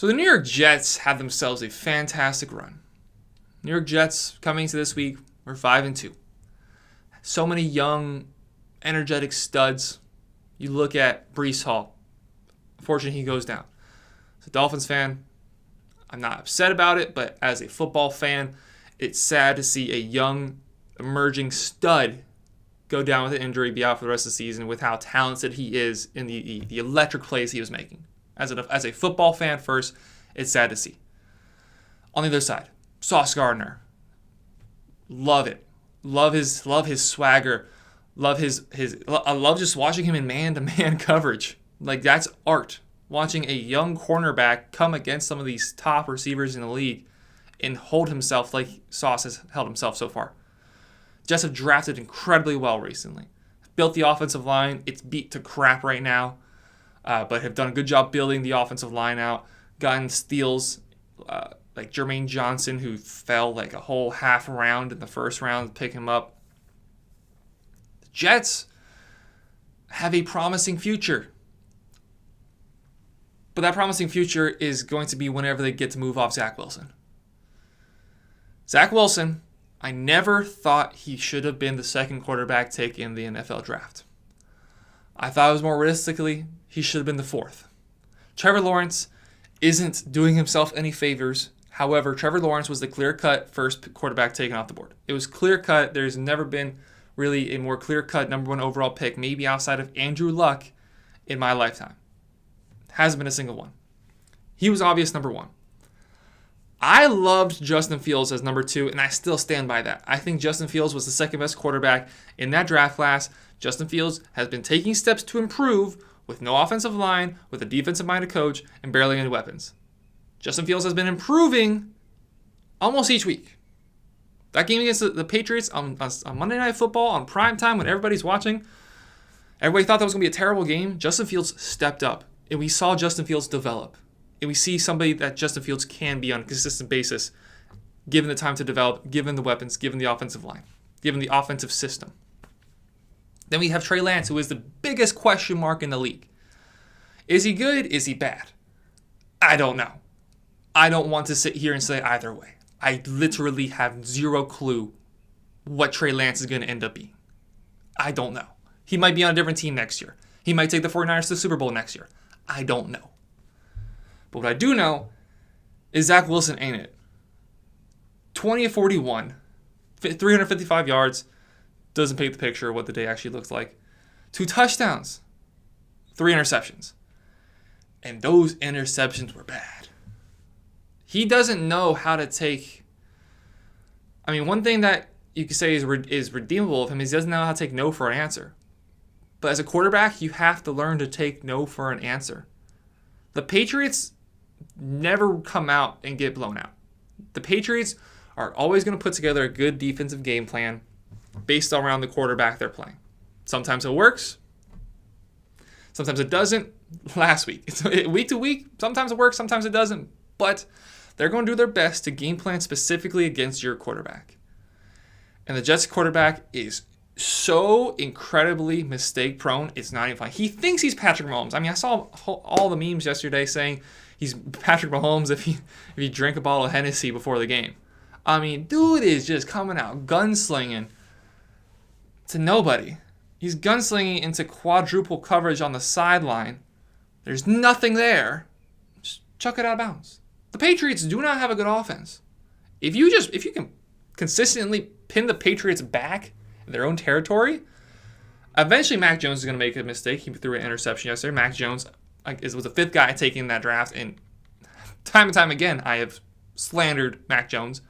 So the New York Jets had themselves a fantastic run. New York Jets coming into this week were 5-2. So many young, energetic studs. You look at Breece Hall. Unfortunately, he goes down. As a Dolphins fan, I'm not upset about it, but as a football fan, it's sad to see a young, emerging stud go down with an injury, be out for the rest of the season with how talented he is in the electric plays he was making. As a football fan first, it's sad to see. On the other side, Sauce Gardner. Love it. Love his swagger. I love just watching him in man-to-man coverage. Like, that's art. Watching a young cornerback come against some of these top receivers in the league and hold himself like Sauce has held himself so far. Jets have drafted incredibly well recently. Built the offensive line. It's beat to crap right now, but have done a good job building the offensive line out. Gotten steals like Jermaine Johnson, who fell like a whole half round in the first round to pick him up. The Jets have a promising future. But that promising future is going to be whenever they get to move off Zach Wilson. Zach Wilson, I never thought he should have been the second quarterback taken in the NFL draft. I thought it was more realistically, he should have been the fourth. Trevor Lawrence isn't doing himself any favors. However, Trevor Lawrence was the clear-cut first quarterback taken off the board. It was clear-cut. There's never been really a more clear-cut number one overall pick, maybe outside of Andrew Luck, in my lifetime. Hasn't been a single one. He was obvious number one. I loved Justin Fields as number two, and I still stand by that. I think Justin Fields was the second best quarterback in that draft class. Justin Fields has been taking steps to improve with no offensive line, with a defensive-minded coach, and barely any weapons. Justin Fields has been improving almost each week. That game against the Patriots on Monday Night Football, on prime time when everybody's watching, everybody thought that was going to be a terrible game. Justin Fields stepped up. And we saw Justin Fields develop. And we see somebody that Justin Fields can be on a consistent basis, given the time to develop, given the weapons, given the offensive line, given the offensive system. Then we have Trey Lance, who is the biggest question mark in the league. Is he good? Is he bad? I don't know. I don't want to sit here and say either way. I literally have zero clue what Trey Lance is going to end up being. I don't know. He might be on a different team next year. He might take the 49ers to the Super Bowl next year. I don't know. But what I do know is Zach Wilson ain't it. 20 of 41, 355 yards, doesn't paint the picture of what the day actually looks like. 2 touchdowns, 3 interceptions. And those interceptions were bad. He doesn't know how to take... I mean, one thing that you could say is redeemable of him is he doesn't know how to take no for an answer. But as a quarterback, you have to learn to take no for an answer. The Patriots never come out and get blown out. The Patriots are always going to put together a good defensive game plan based around the quarterback they're playing. Sometimes it works. Sometimes it doesn't. Last week. It's week to week. Sometimes it works. Sometimes it doesn't. But they're going to do their best to game plan specifically against your quarterback. And the Jets quarterback is so incredibly mistake prone, it's not even funny. He thinks he's Patrick Mahomes. I mean, I saw all the memes yesterday saying he's Patrick Mahomes if he drank a bottle of Hennessy before the game. I mean, dude is just coming out gunslinging to nobody. He's gunslinging into quadruple coverage on the sideline. There's nothing there. Just chuck it out of bounds. The Patriots do not have a good offense. If you can consistently pin the Patriots back in their own territory, eventually Mac Jones is going to make a mistake. He threw an interception yesterday. Mac Jones was the 5th guy taking that draft, and time and time again, I have slandered Mac Jones.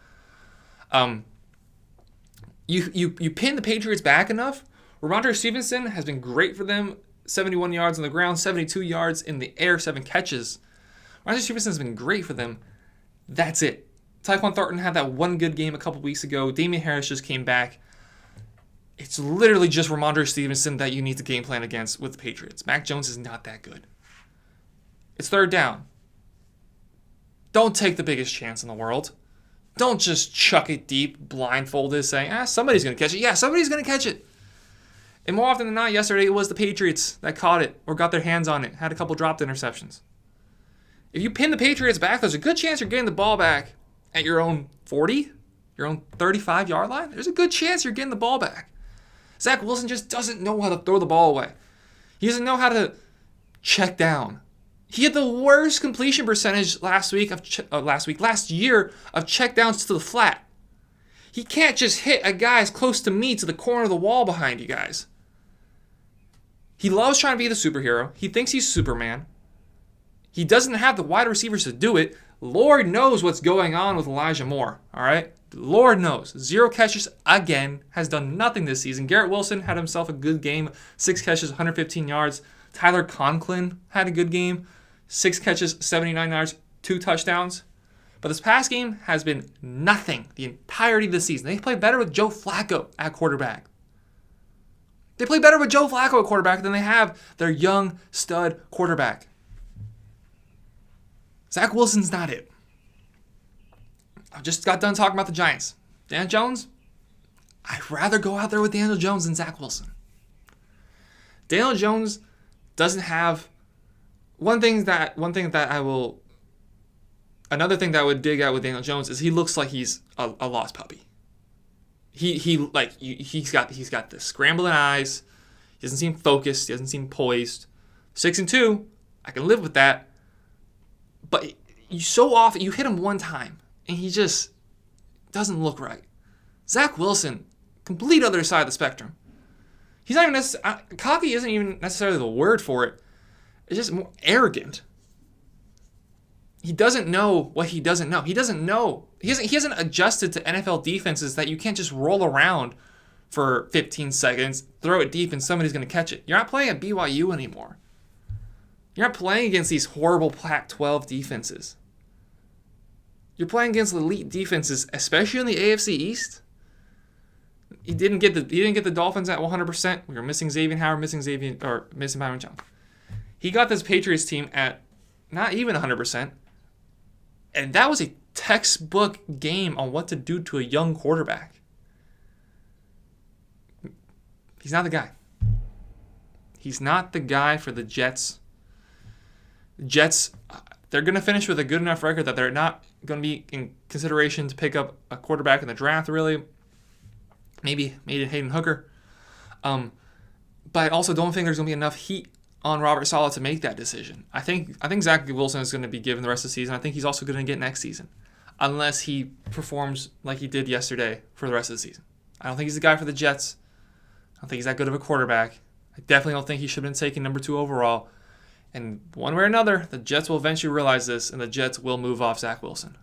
You pin the Patriots back enough. Ramondre Stevenson has been great for them. 71 yards on the ground, 72 yards in the air, 7 catches. Ramondre Stevenson has been great for them. That's it. Tyquan Thornton had that one good game a couple weeks ago. Damian Harris just came back. It's literally just Ramondre Stevenson that you need to game plan against with the Patriots. Mac Jones is not that good. It's 3rd down. Don't take the biggest chance in the world. Don't just chuck it deep, blindfolded, saying, somebody's going to catch it. Yeah, somebody's going to catch it. And more often than not, yesterday it was the Patriots that caught it or got their hands on it, had a couple dropped interceptions. If you pin the Patriots back, there's a good chance you're getting the ball back at your own 40, your own 35-yard line. There's a good chance you're getting the ball back. Zach Wilson just doesn't know how to throw the ball away. He doesn't know how to check down. He had the worst completion percentage last year of checkdowns to the flat. He can't just hit a guy as close to me to the corner of the wall behind you guys. He loves trying to be the superhero. He thinks he's Superman. He doesn't have the wide receivers to do it. Lord knows what's going on with Elijah Moore, all right? Lord knows. 0 catches again, has done nothing this season. Garrett Wilson had himself a good game, 6 catches, 115 yards. Tyler Conklin had a good game, 6 catches, 79 yards, 2 touchdowns. But this past game has been nothing the entirety of the season. They play better with Joe Flacco at quarterback. They play better with Joe Flacco at quarterback than they have their young stud quarterback. Zach Wilson's not it. I just got done talking about the Giants. Dan Jones? I'd rather go out there with Daniel Jones than Zach Wilson. Daniel Jones doesn't have another thing that I would dig out with Daniel Jones is he looks like he's a lost puppy. He's got the scrambling eyes. He doesn't seem focused. He doesn't seem poised. 6-2, I can live with that. But so often you hit him one time and he just doesn't look right. Zach Wilson, complete other side of the spectrum. He's not even cocky isn't even necessarily the word for it. It's just more arrogant. He doesn't know what he doesn't know. He doesn't know. He hasn't adjusted to NFL defenses that you can't just roll around for 15 seconds, throw it deep, and somebody's going to catch it. You're not playing at BYU anymore. You're not playing against these horrible Pac-12 defenses. You're playing against elite defenses, especially in the AFC East. He didn't get the Dolphins at 100%. We were missing Xavier Howard, missing Byron Jones. He got this Patriots team at not even 100%. And that was a textbook game on what to do to a young quarterback. He's not the guy. He's not the guy for the Jets. Jets, they're going to finish with a good enough record that they're not going to be in consideration to pick up a quarterback in the draft, really. Maybe Hayden Hooker. But I also don't think there's going to be enough heat on Robert Saleh to make that decision. I think Zach Wilson is going to be given the rest of the season. I think he's also going to get next season, unless he performs like he did yesterday for the rest of the season. I don't think he's the guy for the Jets. I don't think he's that good of a quarterback. I definitely don't think he should have been taken number 2 overall. And one way or another, the Jets will eventually realize this, and the Jets will move off Zach Wilson.